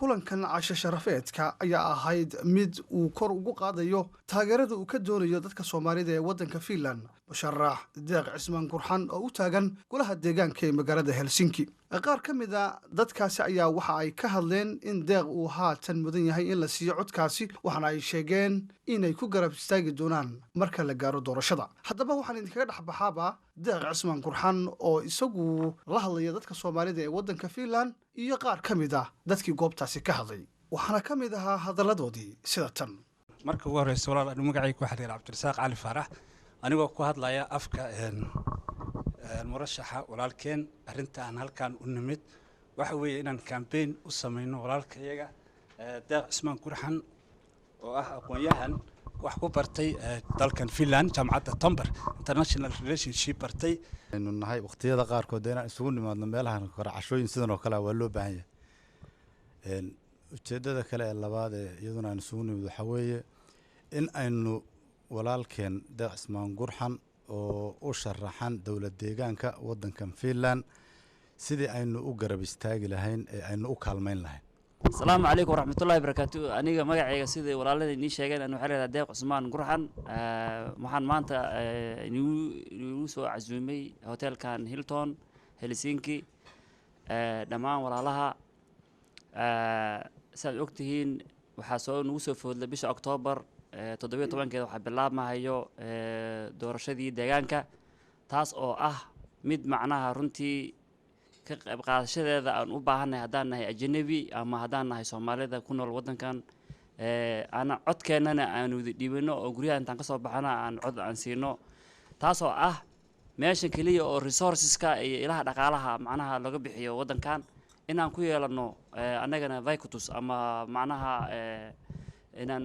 kulankan casho sharafeedka ayaa ahayd mid uu kor ugu qaadayo taageerada uu ka doonayo dadka Soomaalida ee waddanka Finland. Musharax Deeq Cismaan Gurxan oo u taagan golaha deegaanka ee magaalada Helsinki. Qaar ka mid ah dadkaasi ayaa waxa ay ka hadleen in Deeq uu haatan mudan yahay in la siiyo codkaasi, waxaana ay sheegeen inay ku garab istaagi doonaan marka la gaaro doorashada. Haddaba waxaan idinkaga dhaxbaxaaba Deeq Cismaan Gurxan oo isagu la hadlaya dadka Soomaalida ee waddanka Finland iyo qaar ka mid ah dadkii goobtaasi ka hadlay. waxaana ka mid ahaa hadalladoodii sida tan. marka ugu horeysa walaal anigu magacaygu waxa la yiraahdaa Cabdirasaaq Cali Faarax anigoo ku hadlaya afka murashaxa walaalkeen arintan halkan u nimid waxa weeye inaan campaign u sameeyno walaalkayaga Deeq Cismaan Gurxan oo ah aqoon-yahan wax ku bartay dalkan Finland jaamacadda Tampere International Relationship bartay inuu nahay waqtiyada qaar kood inaan isugu nimaadno meelahan qaracashooyin sidan oo kale waa loo baahan yahay ujeedada kale ee labaad ee iyaduna aan isugu nimid waxa weeye in aynu walaalkeen Deeq Cismaan Gurxan oo u sharaxan dawlad deegaanka waddankan Finland sidii aynu u garab istaagi lahayn ee aynu u kaalmeyn lahayn. السلام عليكم ورحمة الله وبركاته. أنا مجاعي سيدي والله نيش شيئا أنه حرر Deeq Cismaan Gurxan محن مانتا نيوسو عزومي هوتيل كان هيلتون هلسنكي دمان والله سنة وقتهين وحاسون نوسو في بيش أكتوبر تضبيط طبعا كده وحب الله ما هيو دورشدي ديجانكا تاس أو مد معناها رنتي qaadashadeeda aan u baahanahay hadaan nahay ajnabi ama hadaan nahay Soomaalida ku nool wadankan ana codkeenana aanu dhibino oo guriga intaan ka soo baxana aan cod aan siino taas oo meesha kaliya oo resourceska iyo ilaha dhaqaalaha macnaha laga bixiyo wadankan inaan ku yeelano anagana vaikutus ama macnaha inaan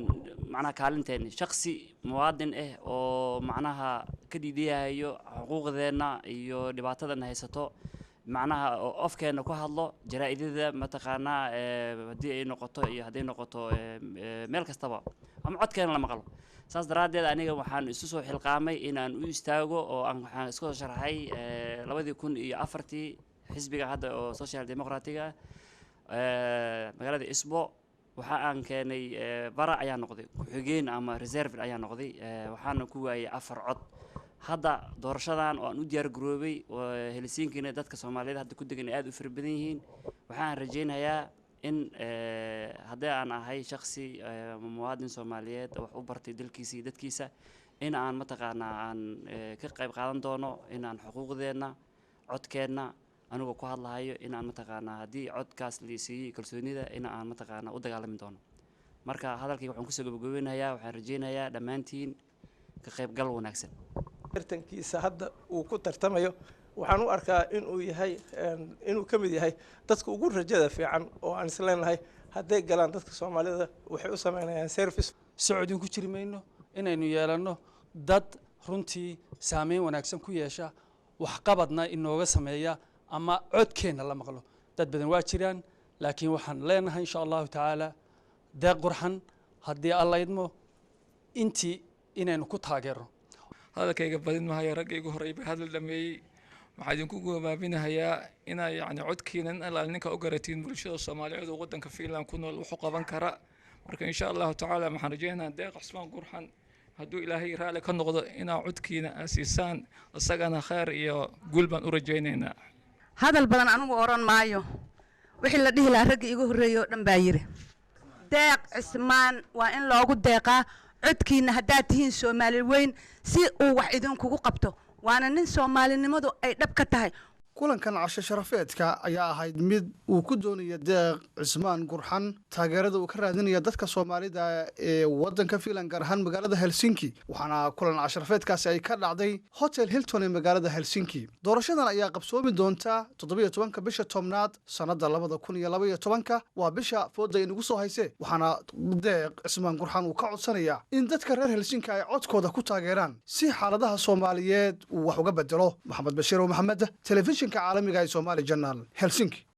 macnaha kaalinteen shakhsi muwaadin oo macnaha ka dhiidiyayo xuquuqdeena iyo dhibaatada haysato معناها أفكار نكوهالله جرائدية متقنا بدي نقطة هذه نقطة ملك استباء أم عد كان لما قالوا ساس درادة أنا وحن أسسوا حلقامي إن أن يستاجوا أو أن حنسكوا شرحي لابد يكون أفرتي حزب هذا سوسيال ديمقراطية مقالة أسبوع وحن كان برا أيام نقضي حجين أما ريزيرف أيام نقضي وحن كوا أفر عد هذا دورشادان oo aan u diyaar garoobay Helsinki dadka Soomaalida hadda ku degan aad u firbadanyihiin waxaan rajaynayaa in haddii aan ahay shakhsi muwaadin Soomaaliyeed wax u bartay dalkiisa dadkiisa in aan mataqaanaa aan ka qayb qaadan doono in aan xuquuqdeena codkeena anigu ku hadlahayo in aan mataqaanaa haddii codkaas la siiyay kalsoonida in aan mataqaanaa u dagaalami doono marka hadalkii waxaan ku soo gabagabeynayaa waxaan rajaynayaa dhammaantiin ka qayb gal wanaagsan tartankiisa hadda uu ku tartamayo waxaan u arkaa inuu ka mid yahay dadka ugu rajada fiican oo aan isleenahay hadday galaan dadka Soomaalida waxay u sameynayaan service Sacuudin ku jirmayno inaynu yeelano dad runtii saameyn wanaagsan ku yeesha wax qabadna inooga sameeya ama codkeena la maqlo dad badan waa jiraan laakiin waxaan leenahay insha Allah taala Deeq Gurxan haddii Allah idmo intii inaynu ku taageero هذا كي قبضين ما هي رجع يقول هذا اللي waxaan idinku go'aabinayaa inay yani codkiinan ilaalinka u garatiin bulshada Soomaaliyeed oo wadanka Finland ku nool wuxuu qaban kara marka insha Allah taala waxaan rajaynayaa Deeq Cismaan Gurxan hadduu Ilaahay raali ka noqdo inaa codkiina asiisaan asagana khayr iyo guul baan u rajaynaynaa hadal badan anigu oran maayo wixii la dhihi lahaa ragga igu horeeyo dhan baa yiri Deeq Cismaan waa in loogu deeqaa codkiina haddaad tihiin Soomaali weyn si uu wax idinkugu qabto waana nin Soomaalinimadu ay dhab ka tahay kulankan casho sharafeedka ayaa ahayd mid uu ku doonayo Deeq Cismaan Gurxan taageerada uu ka raadinayo dadka Soomaalida ee waddanka Finland gaar ahaan magaalada Helsinki waxaana kulan casho sharafeedkaasi ay ka dhacday Hotel Hilton ee magaalada Helsinki doorashadan ayaa qabsoomi doonta 17 bisha Tobnaad sanada 2012 waa bisha fooda inagu soo hayse waxaana Deeq Cismaan Gurxan uu ka codsanayaa in dadka reer Helsinki ay codkooda ku taageeraan si xaaladaha Soomaaliyeed uu wax uga bedelo Maxamed Bashiir oo Maxamed television عالمي جاي سومالي جنال هلسنكي